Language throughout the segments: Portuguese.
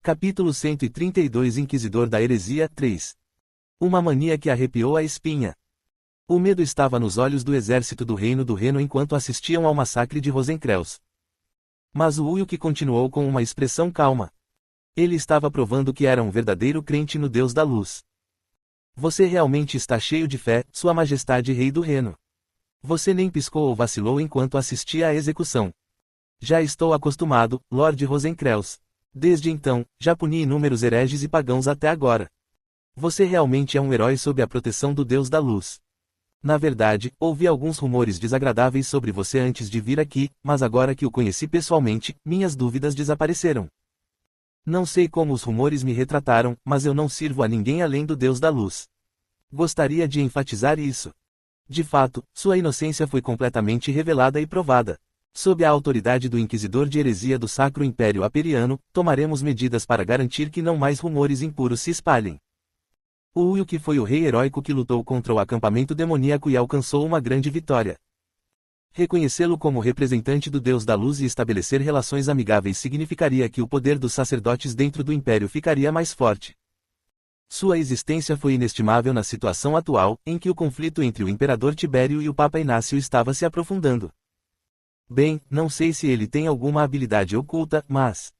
Capítulo 132 Inquisidor da Heresia 3. Uma mania que arrepiou a espinha. O medo estava nos olhos do exército do Reino do Reno enquanto assistiam ao massacre de Rosencreuz. Mas o Ulk continuou com uma expressão calma. Ele estava provando que era um verdadeiro crente no Deus da Luz. Você realmente está cheio de fé, Sua Majestade Rei do Reno. Você nem piscou ou vacilou enquanto assistia à execução. Já estou acostumado, Lord Rosencreuz. Desde então, já puni inúmeros hereges e pagãos até agora. Você realmente é um herói sob a proteção do Deus da Luz. Na verdade, ouvi alguns rumores desagradáveis sobre você antes de vir aqui, mas agora que o conheci pessoalmente, minhas dúvidas desapareceram. Não sei como os rumores me retrataram, mas eu não sirvo a ninguém além do Deus da Luz. Gostaria de enfatizar isso. De fato, sua inocência foi completamente revelada e provada. Sob a autoridade do Inquisidor de Heresia do Sacro Império Aperiano, tomaremos medidas para garantir que não mais rumores impuros se espalhem. O Ulk foi o rei heróico que lutou contra o acampamento demoníaco e alcançou uma grande vitória. Reconhecê-lo como representante do Deus da Luz e estabelecer relações amigáveis significaria que o poder dos sacerdotes dentro do Império ficaria mais forte. Sua existência foi inestimável na situação atual, em que o conflito entre o Imperador Tibério e o Papa Inácio estava se aprofundando. Bem, não sei se ele tem alguma habilidade oculta, mas...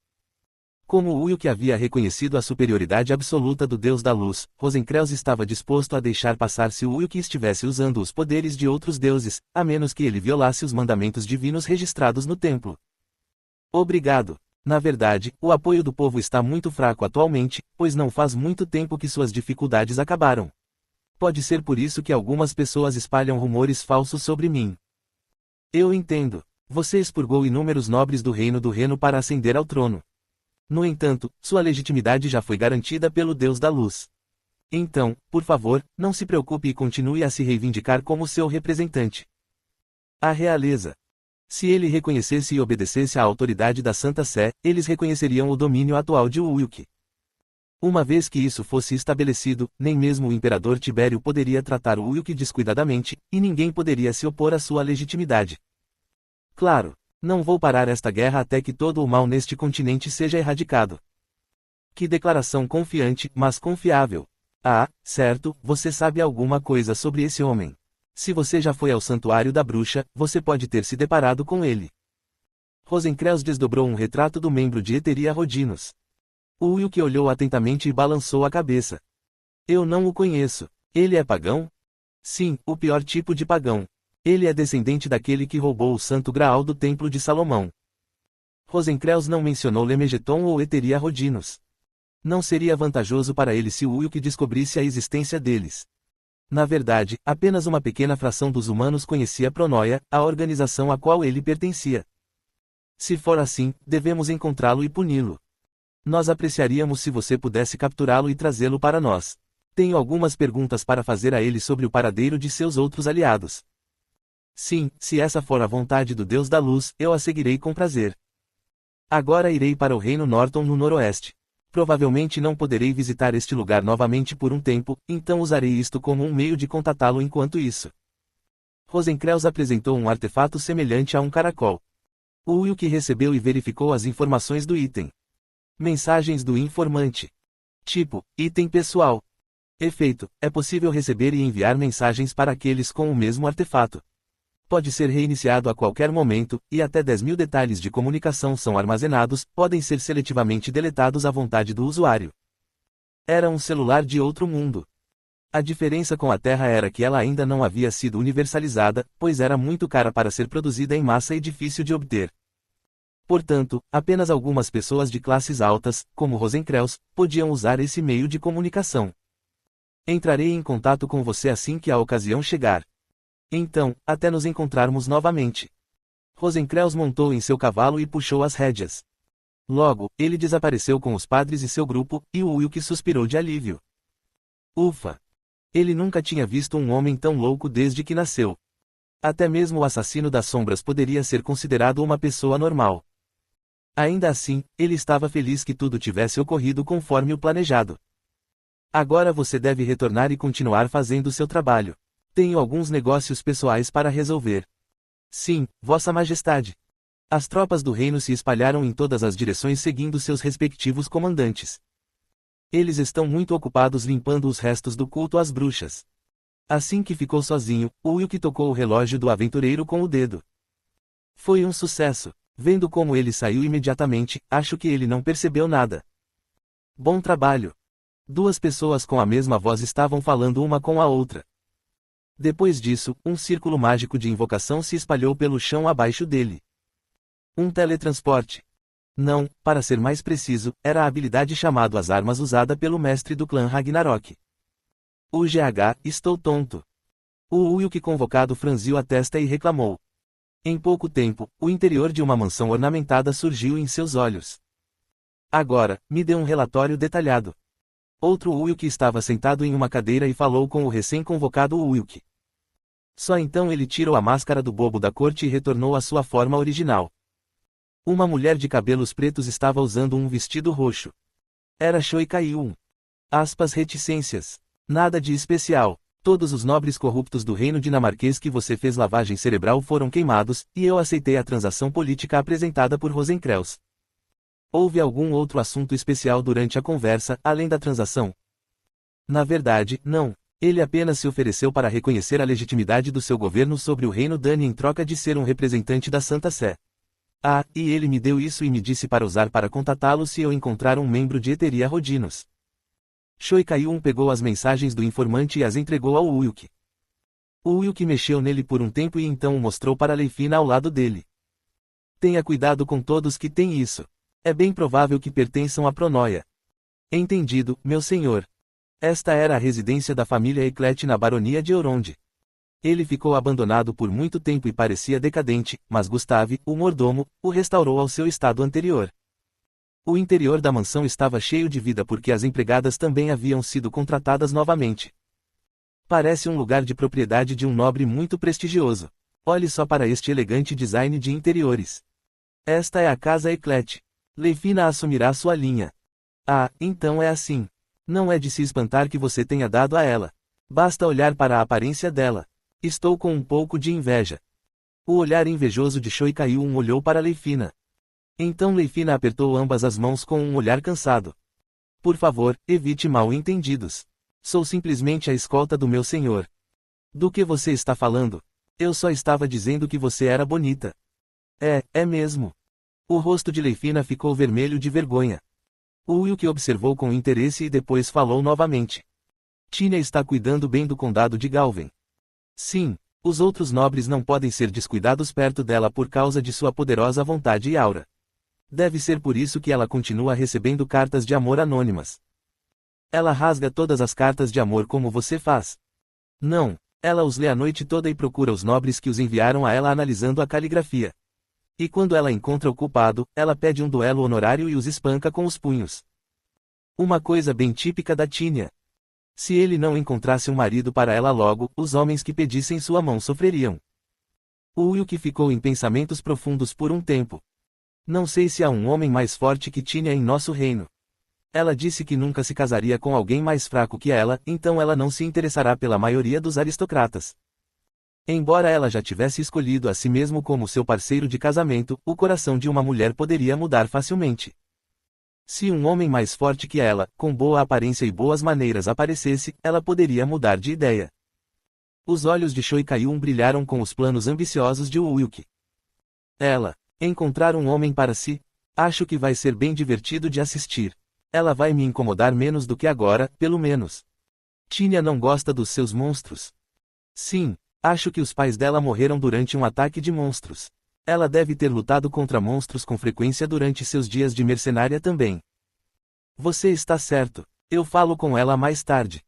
Como o Ulk havia reconhecido a superioridade absoluta do Deus da Luz, Rosencreuz estava disposto a deixar passar se o Ulk estivesse usando os poderes de outros deuses, a menos que ele violasse os mandamentos divinos registrados no templo. Obrigado. Na verdade, o apoio do povo está muito fraco atualmente, pois não faz muito tempo que suas dificuldades acabaram. Pode ser por isso que algumas pessoas espalham rumores falsos sobre mim. Eu entendo. Você expurgou inúmeros nobres do Reino do Reno para ascender ao trono. No entanto, sua legitimidade já foi garantida pelo Deus da Luz. Então, por favor, não se preocupe e continue a se reivindicar como seu representante. A realeza. Se ele reconhecesse e obedecesse à autoridade da Santa Sé, eles reconheceriam o domínio atual de Ulk. Uma vez que isso fosse estabelecido, nem mesmo o Imperador Tibério poderia tratar o Ulk descuidadamente, e ninguém poderia se opor à sua legitimidade. Claro, não vou parar esta guerra até que todo o mal neste continente seja erradicado. Que declaração confiante, mas confiável. Ah, certo, você sabe alguma coisa sobre esse homem. Se você já foi ao Santuário da Bruxa, você pode ter se deparado com ele. Rosencreuz desdobrou um retrato do membro de Eteria Rodinos. O Ulk olhou atentamente e balançou a cabeça. Eu não o conheço. Ele é pagão? Sim, o pior tipo de pagão. Ele é descendente daquele que roubou o Santo Graal do Templo de Salomão. Rosencreuz não mencionou Lemegeton ou Eteria Rodinos. Não seria vantajoso para ele se o Ulk descobrisse a existência deles. Na verdade, apenas uma pequena fração dos humanos conhecia Pronoia, a organização a qual ele pertencia. Se for assim, devemos encontrá-lo e puni-lo. Nós apreciaríamos se você pudesse capturá-lo e trazê-lo para nós. Tenho algumas perguntas para fazer a ele sobre o paradeiro de seus outros aliados. Sim, se essa for a vontade do Deus da Luz, eu a seguirei com prazer. Agora irei para o Reino Norton no noroeste. Provavelmente não poderei visitar este lugar novamente por um tempo, então usarei isto como um meio de contatá-lo enquanto isso. Rosencreuz apresentou um artefato semelhante a um caracol. O Ulk recebeu e verificou as informações do item. Mensagens do informante. Tipo, item pessoal. Efeito, é possível receber e enviar mensagens para aqueles com o mesmo artefato. Pode ser reiniciado a qualquer momento, e até 10.000 detalhes de comunicação são armazenados, podem ser seletivamente deletados à vontade do usuário. Era um celular de outro mundo. A diferença com a Terra era que ela ainda não havia sido universalizada, pois era muito cara para ser produzida em massa e difícil de obter. Portanto, apenas algumas pessoas de classes altas, como Rosencreuz, podiam usar esse meio de comunicação. Entrarei em contato com você assim que a ocasião chegar. Então, até nos encontrarmos novamente. Rosencreuz montou em seu cavalo e puxou as rédeas. Logo, ele desapareceu com os padres e seu grupo, e o Ulk suspirou de alívio. Ufa! Ele nunca tinha visto um homem tão louco desde que nasceu. Até mesmo o assassino das sombras poderia ser considerado uma pessoa normal. Ainda assim, ele estava feliz que tudo tivesse ocorrido conforme o planejado. Agora você deve retornar e continuar fazendo seu trabalho. Tenho alguns negócios pessoais para resolver. Sim, Vossa Majestade. As tropas do reino se espalharam em todas as direções seguindo seus respectivos comandantes. Eles estão muito ocupados limpando os restos do culto às bruxas. Assim que ficou sozinho, Wilk tocou o relógio do aventureiro com o dedo. Foi um sucesso. Vendo como ele saiu imediatamente, acho que ele não percebeu nada. Bom trabalho. Duas pessoas com a mesma voz estavam falando uma com a outra. Depois disso, um círculo mágico de invocação se espalhou pelo chão abaixo dele. Um teletransporte. Não, para ser mais preciso, era a habilidade chamada as armas usada pelo mestre do clã Ragnarok. Estou tonto. O Wilk convocado franziu a testa e reclamou. Em pouco tempo, o interior de uma mansão ornamentada surgiu em seus olhos. Agora, me dê um relatório detalhado. Outro Wilk estava sentado em uma cadeira e falou com o recém-convocado Wilk. Só então ele tirou a máscara do bobo da corte e retornou à sua forma original. Uma mulher de cabelos pretos estava usando um vestido roxo. Era Choi Kaiun. Reticências. Nada de especial. Todos os nobres corruptos do reino dinamarquês que você fez lavagem cerebral foram queimados, e eu aceitei a transação política apresentada por Rosencrantz. Houve algum outro assunto especial durante a conversa, além da transação? Na verdade, não. Ele apenas se ofereceu para reconhecer a legitimidade do seu governo sobre o reino Dani em troca de ser um representante da Santa Sé. E ele me deu isso e me disse para usar para contatá-lo se eu encontrar um membro de Eteria Rodinos. Choi Kaiun pegou as mensagens do informante e as entregou ao Wilk. O Wilk mexeu nele por um tempo e então o mostrou para Leifina ao lado dele. Tenha cuidado com todos que têm isso. É bem provável que pertençam à Pronóia. Entendido, meu senhor. Esta era a residência da família Eclet na baronia de Elrond. Ele ficou abandonado por muito tempo e parecia decadente, mas Gustave, o mordomo, o restaurou ao seu estado anterior. O interior da mansão estava cheio de vida porque as empregadas também haviam sido contratadas novamente. Parece um lugar de propriedade de um nobre muito prestigioso. Olhe só para este elegante design de interiores. Esta é a casa Eclet. Leifina assumirá sua linha. Então é assim. Não é de se espantar que você tenha dado a ela. Basta olhar para a aparência dela. Estou com um pouco de inveja. O olhar invejoso de Choi Kaiun olhou para Leifina. Então Leifina apertou ambas as mãos com um olhar cansado. Por favor, evite mal-entendidos. Sou simplesmente a escolta do meu senhor. Do que você está falando? Eu só estava dizendo que você era bonita. É mesmo. O rosto de Leifina ficou vermelho de vergonha. O Wilk observou com interesse e depois falou novamente. Tina está cuidando bem do condado de Galven. Sim, os outros nobres não podem ser descuidados perto dela por causa de sua poderosa vontade e aura. Deve ser por isso que ela continua recebendo cartas de amor anônimas. Ela rasga todas as cartas de amor como você faz. Não, ela os lê a noite toda e procura os nobres que os enviaram a ela analisando a caligrafia. E quando ela encontra o culpado, ela pede um duelo honorário e os espanca com os punhos. Uma coisa bem típica da Tínia. Se ele não encontrasse um marido para ela logo, os homens que pedissem sua mão sofreriam. O Wilk ficou em pensamentos profundos por um tempo. Não sei se há um homem mais forte que Tínia em nosso reino. Ela disse que nunca se casaria com alguém mais fraco que ela, então ela não se interessará pela maioria dos aristocratas. Embora ela já tivesse escolhido a si mesmo como seu parceiro de casamento, o coração de uma mulher poderia mudar facilmente. Se um homem mais forte que ela, com boa aparência e boas maneiras aparecesse, ela poderia mudar de ideia. Os olhos de Choi Kaiun brilharam com os planos ambiciosos de Wilk. Encontrar um homem para si? Acho que vai ser bem divertido de assistir. Ela vai me incomodar menos do que agora, pelo menos. Tínia não gosta dos seus monstros. Sim, acho que os pais dela morreram durante um ataque de monstros. Ela deve ter lutado contra monstros com frequência durante seus dias de mercenária também. Você está certo. Eu falo com ela mais tarde.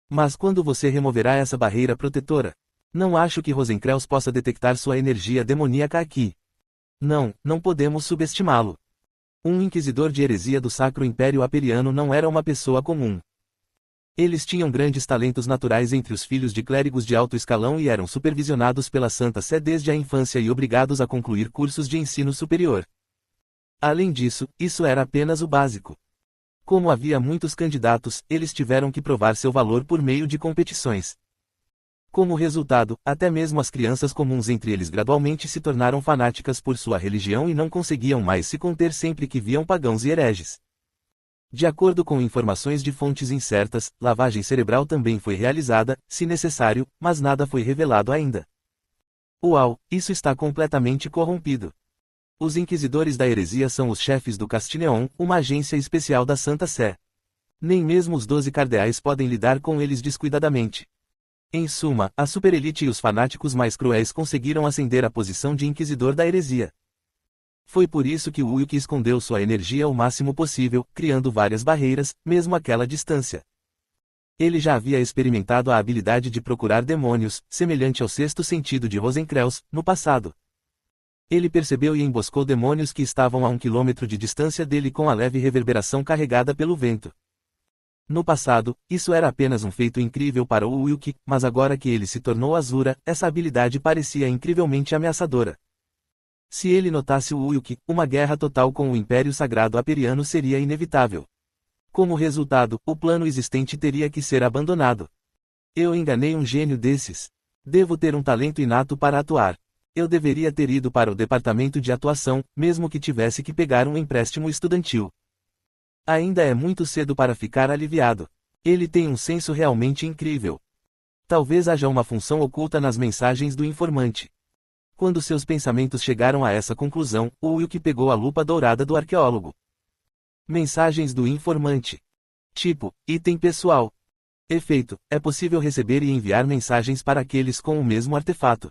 Mas quando você removerá essa barreira protetora? Não acho que Rosencrantz possa detectar sua energia demoníaca aqui. Não podemos subestimá-lo. Um inquisidor de heresia do Sacro Império Aperiano não era uma pessoa comum. Eles tinham grandes talentos naturais entre os filhos de clérigos de alto escalão e eram supervisionados pela Santa Sé desde a infância e obrigados a concluir cursos de ensino superior. Além disso, isso era apenas o básico. Como havia muitos candidatos, eles tiveram que provar seu valor por meio de competições. Como resultado, até mesmo as crianças comuns entre eles gradualmente se tornaram fanáticas por sua religião e não conseguiam mais se conter sempre que viam pagãos e hereges. De acordo com informações de fontes incertas, lavagem cerebral também foi realizada, se necessário, mas nada foi revelado ainda. Uau, isso está completamente corrompido. Os inquisidores da heresia são os chefes do Castileon, uma agência especial da Santa Sé. Nem mesmo os 12 cardeais podem lidar com eles descuidadamente. Em suma, a superelite e os fanáticos mais cruéis conseguiram ascender à posição de inquisidor da heresia. Foi por isso que Ulrich escondeu sua energia o máximo possível, criando várias barreiras, mesmo àquela distância. Ele já havia experimentado a habilidade de procurar demônios, semelhante ao sexto sentido de Rosencreutz, no passado. Ele percebeu e emboscou demônios que estavam a 1 quilômetro de distância dele com a leve reverberação carregada pelo vento. No passado, isso era apenas um feito incrível para o Ulrich, mas agora que ele se tornou Azura, essa habilidade parecia incrivelmente ameaçadora. Se ele notasse o Ulrich, uma guerra total com o Império Sagrado Aperiano seria inevitável. Como resultado, o plano existente teria que ser abandonado. Eu enganei um gênio desses. Devo ter um talento inato para atuar. Eu deveria ter ido para o departamento de atuação, mesmo que tivesse que pegar um empréstimo estudantil. Ainda é muito cedo para ficar aliviado. Ele tem um senso realmente incrível. Talvez haja uma função oculta nas mensagens do informante. Quando seus pensamentos chegaram a essa conclusão, Ulrich pegou a lupa dourada do arqueólogo. Mensagens do informante. Tipo, item pessoal. Efeito, é possível receber e enviar mensagens para aqueles com o mesmo artefato.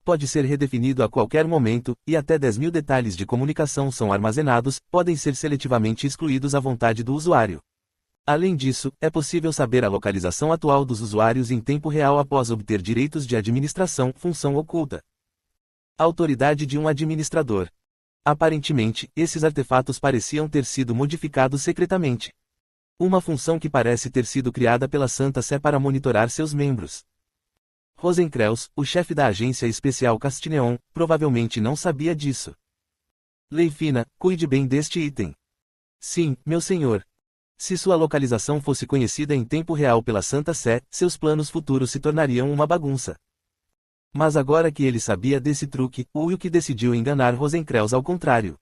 Pode ser redefinido a qualquer momento, e até 10.000 detalhes de comunicação são armazenados, podem ser seletivamente excluídos à vontade do usuário. Além disso, é possível saber a localização atual dos usuários em tempo real após obter direitos de administração, função oculta. Autoridade de um administrador. Aparentemente, esses artefatos pareciam ter sido modificados secretamente. Uma função que parece ter sido criada pela Santa Sé para monitorar seus membros. Rosencreutz, o chefe da agência especial Castileon, provavelmente não sabia disso. Leifina, cuide bem deste item. Sim, meu senhor. Se sua localização fosse conhecida em tempo real pela Santa Sé, seus planos futuros se tornariam uma bagunça. Mas agora que ele sabia desse truque, Ulrich decidiu enganar Rosencreutz ao contrário.